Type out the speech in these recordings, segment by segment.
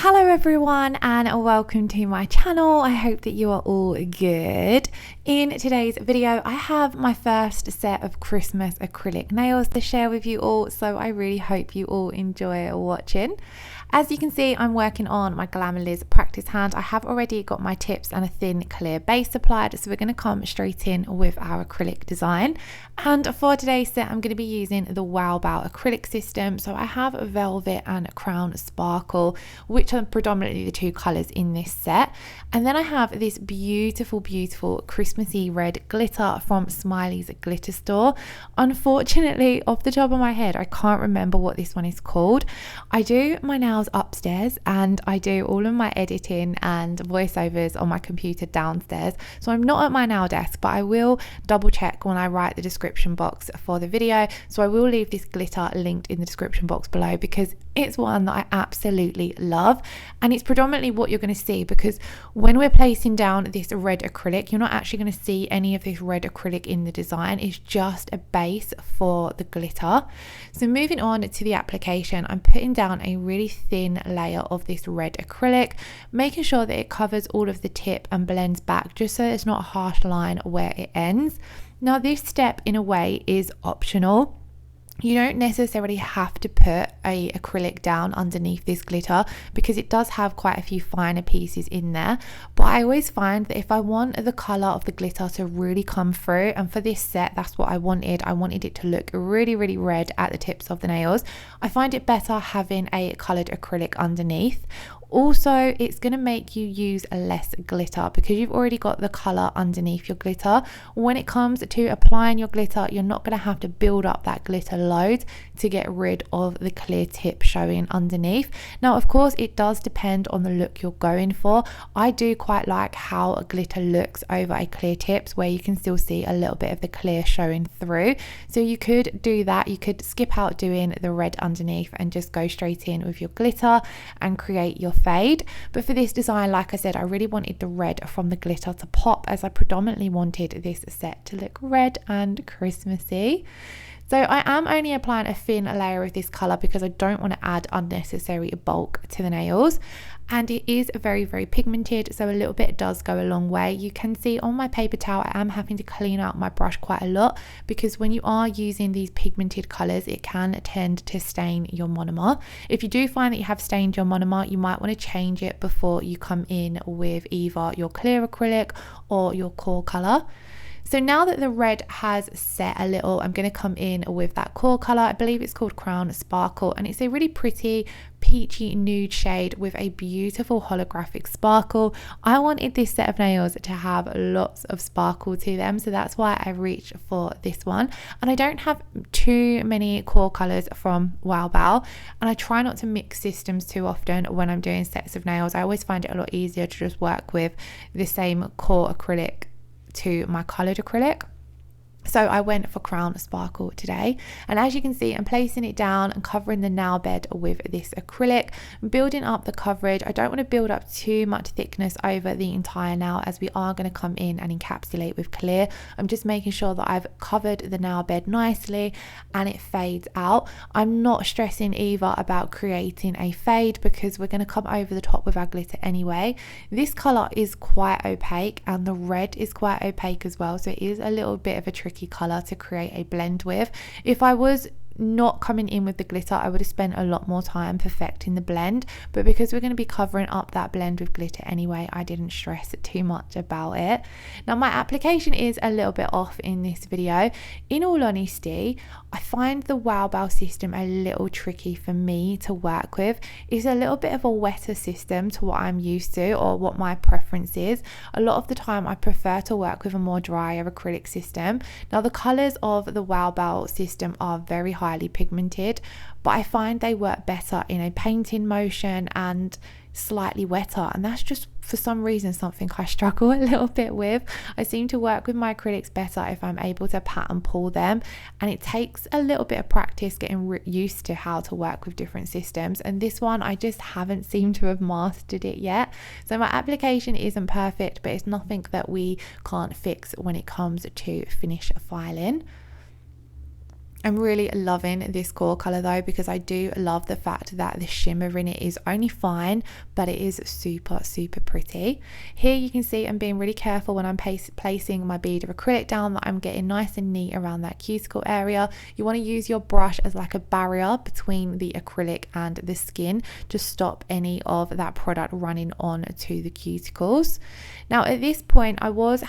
Hello everyone and welcome to my channel. I hope that you are all good. In today's video I have my first set of Christmas acrylic nails to share with you all, so I really hope you all enjoy watching. As you can see, I'm working on my Glamerliz practice hand. I have already got my tips and a thin clear base applied, so we're going to come straight in with our acrylic design. And for today's set I'm going to be using the Wowbao acrylic system. So I have Velvet and Crown Sparkle, which are predominantly the two colours in this set. And then I have this beautiful Christmassy red glitter from Smileys glitter store. Unfortunately, off the top of my head I can't remember what this one is called. I do my nails upstairs and I do all of my editing and voiceovers on my computer downstairs, so I'm not at my nail desk, but I will double check when I write the description box for the video. So I will leave this glitter linked in the description box below because it's one that I absolutely love, and it's predominantly what you're going to see, because when we're placing down this red acrylic you're not actually going to see any of this red acrylic in the design. It's just a base for the glitter. So moving on to the application, I'm putting down a really thin layer of this red acrylic, making sure that it covers all of the tip and blends back just so it's not a harsh line where it ends. Now this step in a way is optional. You don't necessarily have to put a acrylic down underneath this glitter because it does have quite a few finer pieces in there, but I always find that if I want the colour of the glitter to really come through, and for this set that's what I wanted it to look really red at the tips of the nails, I find it better having a coloured acrylic underneath. Also, it's going to make you use less glitter because you've already got the colour underneath your glitter. When it comes to applying your glitter, you're not going to have to build up that glitter load to get rid of the clear tip showing underneath. Now, of course, it does depend on the look you're going for. I do quite like how a glitter looks over a clear tips where you can still see a little bit of the clear showing through. So you could do that. You could skip out doing the red underneath and just go straight in with your glitter and create your fade. But for this design, like I said, I really wanted the red from the glitter to pop, as I predominantly wanted this set to look red and Christmassy. So I am only applying a thin layer of this colour because I don't want to add unnecessary bulk to the nails, and it is very pigmented, so a little bit does go a long way. You can see on my paper towel I am having to clean out my brush quite a lot because when you are using these pigmented colours it can tend to stain your monomer. If you do find that you have stained your monomer, you might want to change it before you come in with either your clear acrylic or your core colour. So now that the red has set a little, I'm going to come in with that core colour. I believe it's called Crown Sparkle, and it's a really pretty peachy nude shade with a beautiful holographic sparkle. I wanted this set of nails to have lots of sparkle to them, so that's why I reached for this one. And I don't have too many core colours from Wowbao, and I try not to mix systems too often when I'm doing sets of nails. I always find it a lot easier to just work with the same core acrylic to my coloured acrylic. So I went for Crown Sparkle today, and as you can see I'm placing it down and covering the nail bed with this acrylic, building up the coverage. I don't want to build up too much thickness over the entire nail as we are going to come in and encapsulate with clear. I'm just making sure that I've covered the nail bed nicely and it fades out. I'm not stressing either about creating a fade because we're going to come over the top with our glitter anyway. This colour is quite opaque and the red is quite opaque as well, so it is a little bit of a tricky colour to create a blend with. If I was not coming in with the glitter I would have spent a lot more time perfecting the blend, but because we're going to be covering up that blend with glitter anyway, I didn't stress too much about it. Now my application is a little bit off in this video. In all honesty, I find the Wowbao system a little tricky for me to work with. It's a little bit of a wetter system to what I'm used to or what my preference is. A lot of the time I prefer to work with a more drier acrylic system. Now the colours of the Wowbao system are very highly pigmented, but I find they work better in a painting motion and slightly wetter, and that's just for some reason something I struggle a little bit with. I seem to work with my acrylics better if I'm able to pat and pull them, and it takes a little bit of practice getting used to how to work with different systems, and this one I just haven't seemed to have mastered it yet. So my application isn't perfect, but it's nothing that we can't fix when it comes to finish filing. I'm really loving this core colour though, because I do love the fact that the shimmer in it is only fine, but it is super, super pretty. Here you can see I'm being really careful when I'm placing my bead of acrylic down, that I'm getting nice and neat around that cuticle area. You want to use your brush as like a barrier between the acrylic and the skin to stop any of that product running on to the cuticles. Now at this point I was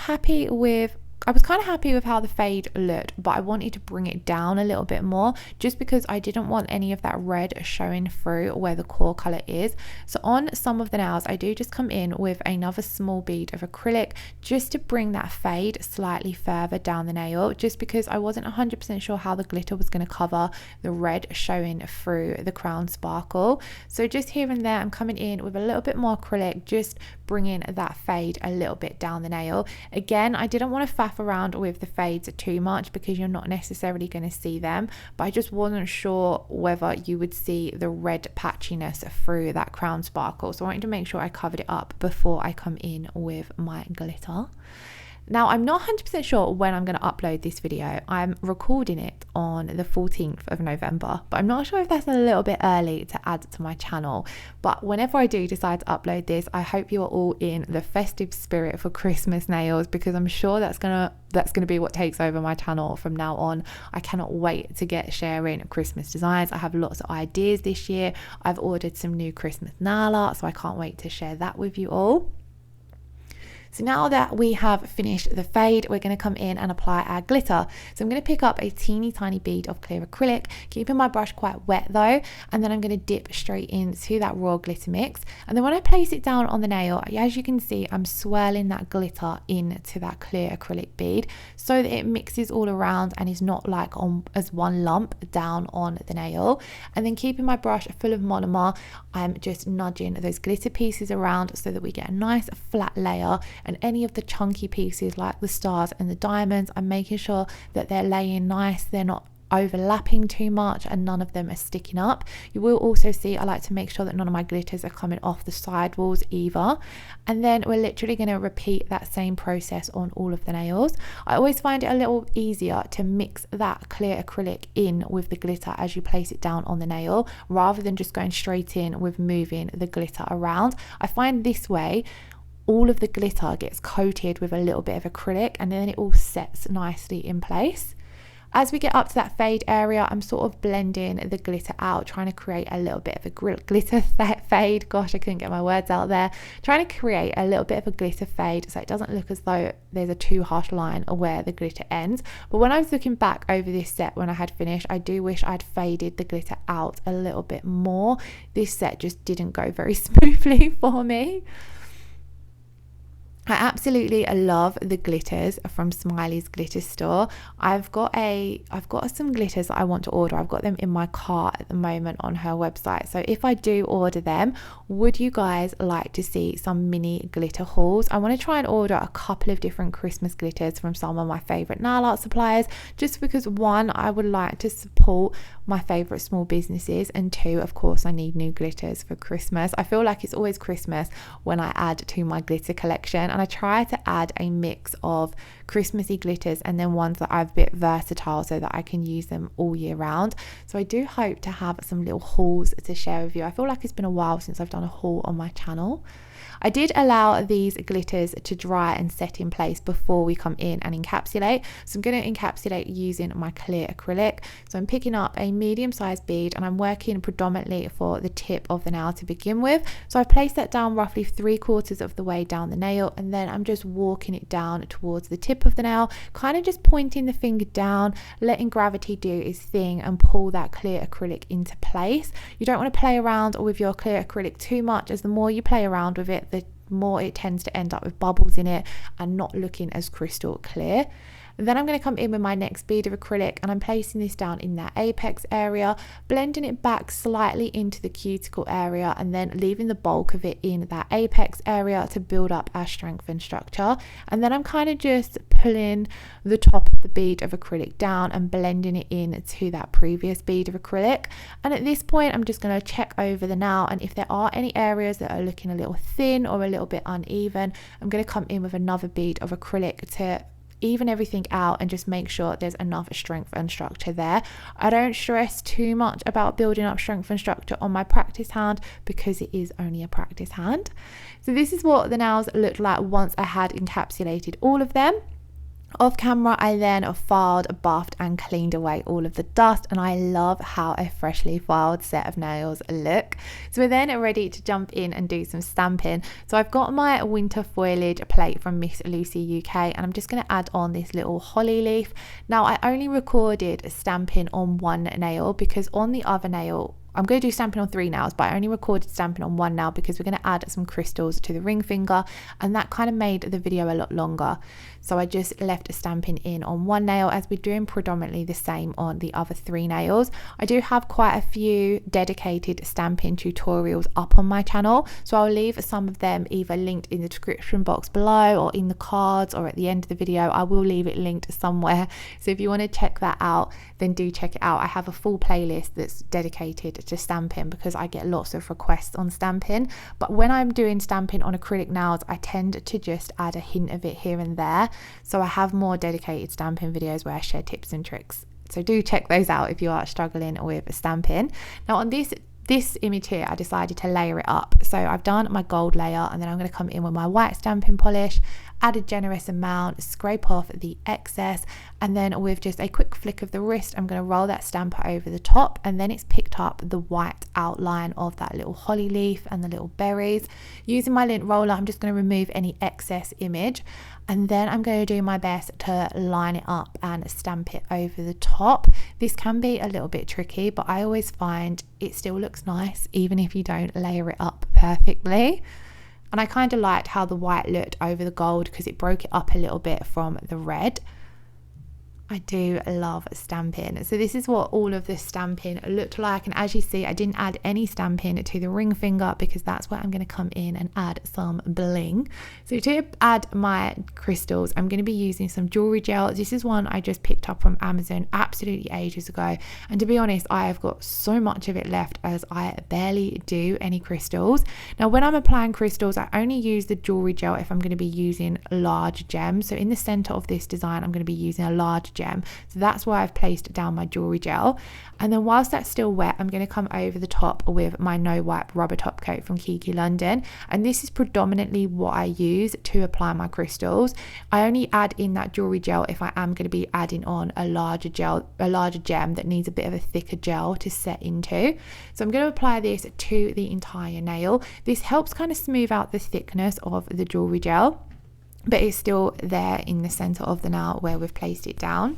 kind of happy with how the fade looked, but I wanted to bring it down a little bit more just because I didn't want any of that red showing through where the core color is. So on some of the nails I do just come in with another small bead of acrylic just to bring that fade slightly further down the nail, just because I wasn't 100% sure how the glitter was going to cover the red showing through the crown sparkle. So just here and there I'm coming in with a little bit more acrylic, just bringing that fade a little bit down the nail. Again, I didn't want to faff around with the fades too much because you're not necessarily going to see them, but I just wasn't sure whether you would see the red patchiness through that crown sparkle, so I wanted to make sure I covered it up before I come in with my glitter. Now I'm not 100% sure when I'm going to upload this video. I'm recording it on the 14th of November, but I'm not sure if that's a little bit early to add to my channel. But whenever I do decide to upload this, I hope you are all in the festive spirit for Christmas nails, because I'm sure that's gonna be what takes over my channel from now on. I cannot wait to get sharing Christmas designs. I have lots of ideas this year. I've ordered some new Christmas nail art, so I can't wait to share that with you all. So now that we have finished the fade, we're going to come in and apply our glitter. So I'm going to pick up a teeny tiny bead of clear acrylic, keeping my brush quite wet though, and then I'm going to dip straight into that raw glitter mix. And then when I place it down on the nail, as you can see, I'm swirling that glitter into that clear acrylic bead so that it mixes all around and is not like as one lump down on the nail. And then keeping my brush full of monomer, I'm just nudging those glitter pieces around so that we get a nice flat layer. And any of the chunky pieces like the stars and the diamonds, I'm making sure that they're laying nice, they're not overlapping too much, and none of them are sticking up. You will also see I like to make sure that none of my glitters are coming off the side walls either. And then we're literally going to repeat that same process on all of the nails. I always find it a little easier to mix that clear acrylic in with the glitter as you place it down on the nail, rather than just going straight in with moving the glitter around. I find this way all of the glitter gets coated with a little bit of acrylic and then it all sets nicely in place. As we get up to that fade area, I'm sort of blending the glitter out, trying to create a little bit of a glitter fade. Gosh, I couldn't get my words out there. Trying to create a little bit of a glitter fade so it doesn't look as though there's a too harsh line where the glitter ends. But when I was looking back over this set when I had finished, I do wish I'd faded the glitter out a little bit more. This set just didn't go very smoothly for me. I absolutely love the glitters from Smileys glitter store. I've got some glitters that I want to order. I've got them in my cart at the moment on her website. So if I do order them, would you guys like to see some mini glitter hauls? I want to try and order a couple of different Christmas glitters from some of my favorite nail art suppliers, just because one, I would like to support my favorite small businesses, and two, of course, I need new glitters for Christmas. I feel like it's always Christmas when I add to my glitter collection, and I try to add a mix of Christmassy glitters and then ones that are a bit versatile so that I can use them all year round. So I do hope to have some little hauls to share with you. I feel like it's been a while since I've done a haul on my channel. I did allow these glitters to dry and set in place before we come in and encapsulate. So I'm going to encapsulate using my clear acrylic. So I'm picking up a medium-sized bead and I'm working predominantly for the tip of the nail to begin with. So I've placed that down roughly 3/4 of the way down the nail, and then I'm just walking it down towards the tip of the nail, kind of just pointing the finger down, letting gravity do its thing and pull that clear acrylic into place. You don't want to play around with your clear acrylic too much, as the more you play around with it, the more it tends to end up with bubbles in it and not looking as crystal clear. And then I'm going to come in with my next bead of acrylic and I'm placing this down in that apex area, blending it back slightly into the cuticle area and then leaving the bulk of it in that apex area to build up our strength and structure. And then I'm kind of just pulling the top of the bead of acrylic down and blending it in to that previous bead of acrylic. And at this point I'm just going to check over the nail, and if there are any areas that are looking a little thin or a little bit uneven, I'm going to come in with another bead of acrylic to even everything out and just make sure there's enough strength and structure there. I don't stress too much about building up strength and structure on my practice hand because it is only a practice hand. So this is what the nails looked like once I had encapsulated all of them. Off camera, I then filed, buffed and cleaned away all of the dust, and I love how a freshly filed set of nails look. So we're then ready to jump in and do some stamping. So I've got my winter foliage plate from Miss Lucy UK, and I'm just going to add on this little holly leaf. Now I only recorded stamping on one nail because on the other nail, I'm going to do stamping on 3 nails, but I only recorded stamping on 1 nail because we're going to add some crystals to the ring finger, and that kind of made the video a lot longer. So I just left stamping in on 1 nail as we're doing predominantly the same on the other 3 nails. I do have quite a few dedicated stamping tutorials up on my channel, so I'll leave some of them either linked in the description box below or in the cards or at the end of the video. I will leave it linked somewhere, so if you want to check that out, then do check it out. I have a full playlist that's dedicated to stamping because I get lots of requests on stamping, but when I'm doing stamping on acrylic nails, I tend to just add a hint of it here and there. So I have more dedicated stamping videos where I share tips and tricks, so do check those out if you are struggling with stamping. Now on this image here, I decided to layer it up. So I've done my gold layer, and then I'm going to come in with my white stamping polish, add a generous amount, scrape off the excess, and then with just a quick flick of the wrist, I'm going to roll that stamper over the top, and then it's picked up the white outline of that little holly leaf and the little berries. Using my lint roller, I'm just going to remove any excess image, and then I'm going to do my best to line it up and stamp it over the top. This can be a little bit tricky, but I always find it still looks nice even if you don't layer it up perfectly. And I kind of liked how the white looked over the gold because it broke it up a little bit from the red. I do love stamping. So this is what all of the stamping looked like, and as you see, I didn't add any stamping to the ring finger because that's where I'm going to come in and add some bling. So to add my crystals, I'm going to be using some jewelry gel. This is one I just picked up from Amazon absolutely ages ago, and to be honest, I have got so much of it left as I barely do any crystals. Now when I'm applying crystals, I only use the jewelry gel if I'm going to be using large gems. So in the center of this design, I'm going to be using a large gem, so that's why I've placed down my jewelry gel. And then whilst that's still wet, I'm going to come over the top with my no wipe rubber top coat from Kiki London, and this is predominantly what I use to apply my crystals. I only add in that jewelry gel if I am going to be adding on a larger gem that needs a bit of a thicker gel to set into. So I'm going to apply this to the entire nail. This helps kind of smooth out the thickness of the jewelry gel, but it's still there in the center of the nail where we've placed it down.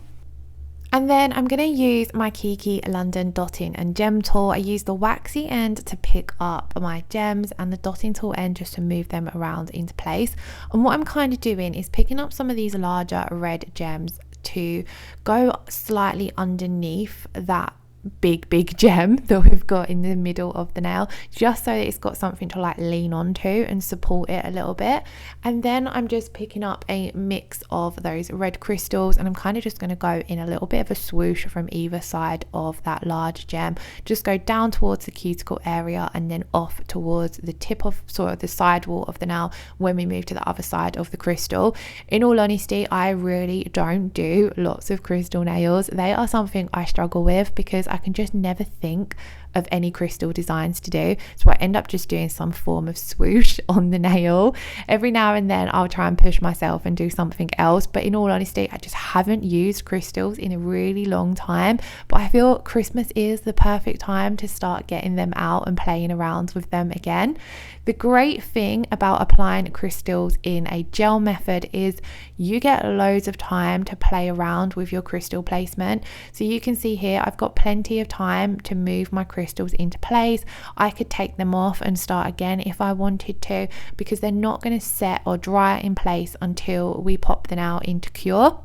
And then I'm going to use my Kiki London dotting and gem tool. I use the waxy end to pick up my gems and the dotting tool end just to move them around into place. And what I'm kind of doing is picking up some of these larger red gems to go slightly underneath that big gem that we've got in the middle of the nail, just so that it's got something to like lean onto and support it a little bit. And then I'm just picking up a mix of those red crystals, and I'm kind of just going to go in a little bit of a swoosh from either side of that large gem, just go down towards the cuticle area and then off towards the tip of sort of the sidewall of the nail when we move to the other side of the crystal. In all honesty, I really don't do lots of crystal nails. They are something I struggle with because I can just never think of any crystal designs to do, so I end up just doing some form of swoosh on the nail. Every now and then I'll try and push myself and do something else, but in all honesty, I just haven't used crystals in a really long time. But I feel Christmas is the perfect time to start getting them out and playing around with them again. The great thing about applying crystals in a gel method is you get loads of time to play around with your crystal placement. So you can see here I've got plenty of time to move my crystals into place. I could take them off and start again if I wanted to, because they're not going to set or dry in place until we pop them out into cure.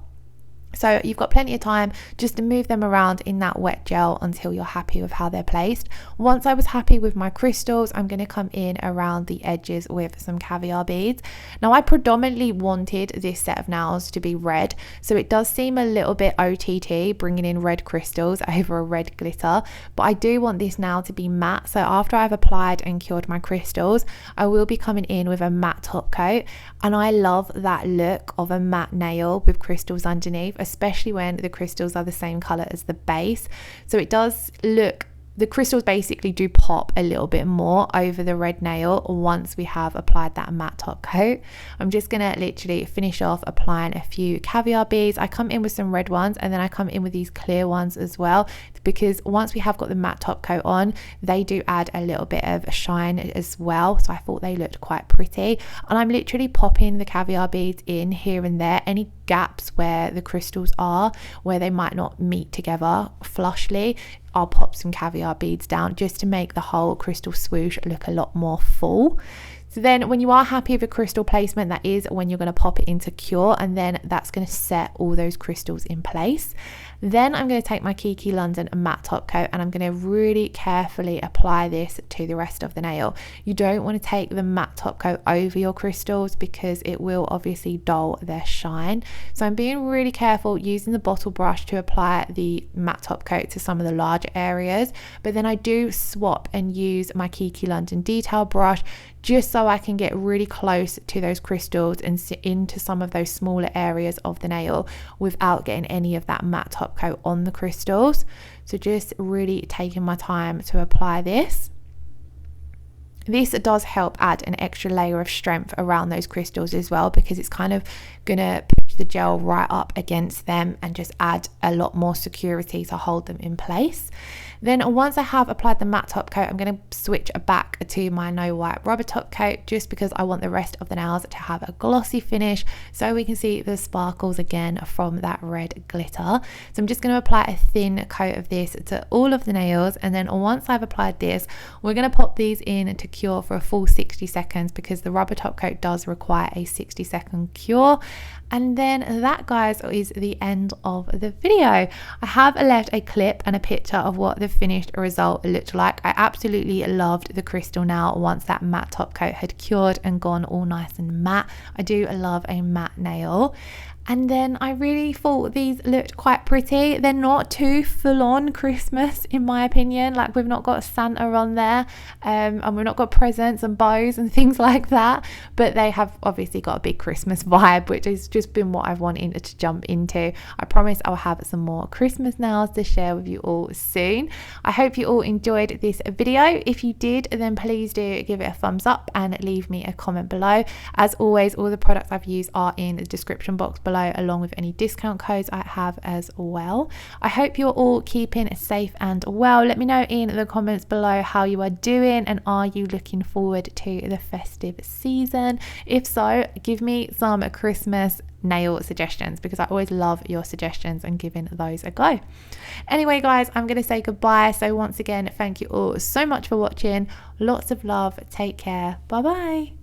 So you've got plenty of time just to move them around in that wet gel until you're happy with how they're placed. Once I was happy with my crystals, I'm going to come in around the edges with some caviar beads. Now I predominantly wanted this set of nails to be red, so it does seem a little bit OTT bringing in red crystals over a red glitter, but I do want this nail to be matte. So after I've applied and cured my crystals, I will be coming in with a matte top coat, and I love that look of a matte nail with crystals underneath, especially when the crystals are the same color as the base. So it does look, the crystals basically do pop a little bit more over the red nail once we have applied that matte top coat. I'm just gonna literally finish off applying a few caviar beads. I come in with some red ones and then I come in with these clear ones as well, because once we have got the matte top coat on, they do add a little bit of shine as well. So I thought they looked quite pretty, and I'm literally popping the caviar beads in here and there, any gaps where the crystals are, where they might not meet together flushly. I'll pop some caviar beads down just to make the whole crystal swoosh look a lot more full. So then when you are happy with a crystal placement, that is when you're going to pop it into cure, and then that's going to set all those crystals in place. Then I'm going to take my Kiki London matte top coat and I'm going to really carefully apply this to the rest of the nail. You don't want to take the matte top coat over your crystals because it will obviously dull their shine. So I'm being really careful using the bottle brush to apply the matte top coat to some of the larger areas, but then I do swap and use my Kiki London detail brush just so I can get really close to those crystals and sit into some of those smaller areas of the nail without getting any of that matte top coat on the crystals. So just really taking my time to apply this. This does help add an extra layer of strength around those crystals as well, because it's kind of gonna push the gel right up against them and just add a lot more security to hold them in place. Then once I have applied the matte top coat, I'm going to switch back to my no white rubber top coat, just because I want the rest of the nails to have a glossy finish so we can see the sparkles again from that red glitter. So I'm just going to apply a thin coat of this to all of the nails, and then once I've applied this, we're going to pop these in to cure for a full 60 seconds because the rubber top coat does require a 60-second cure. And then that, guys, is the end of the video. I have left a clip and a picture of what the finished result looked like. I absolutely loved the crystal nail once that matte top coat had cured and gone all nice and matte. I do love a matte nail. And then I really thought these looked quite pretty. They're not too full-on Christmas in my opinion. Like, we've not got Santa on there, and we've not got presents and bows and things like that, but they have obviously got a big Christmas vibe, which has just been what I've wanted to jump into. I promise I'll have some more Christmas nails to share with you all soon. I hope you all enjoyed this video. If you did, then please do give it a thumbs up and leave me a comment below. As always, all the products I've used are in the description box below, along with any discount codes I have as well. I hope you're all keeping safe and well. Let me know in the comments below how you are doing, and are you looking forward to the festive season? If so, give me some Christmas nail suggestions, because I always love your suggestions and giving those a go. Anyway, guys, I'm going to say goodbye. So once again, thank you all so much for watching. Lots of love. Take care. Bye bye.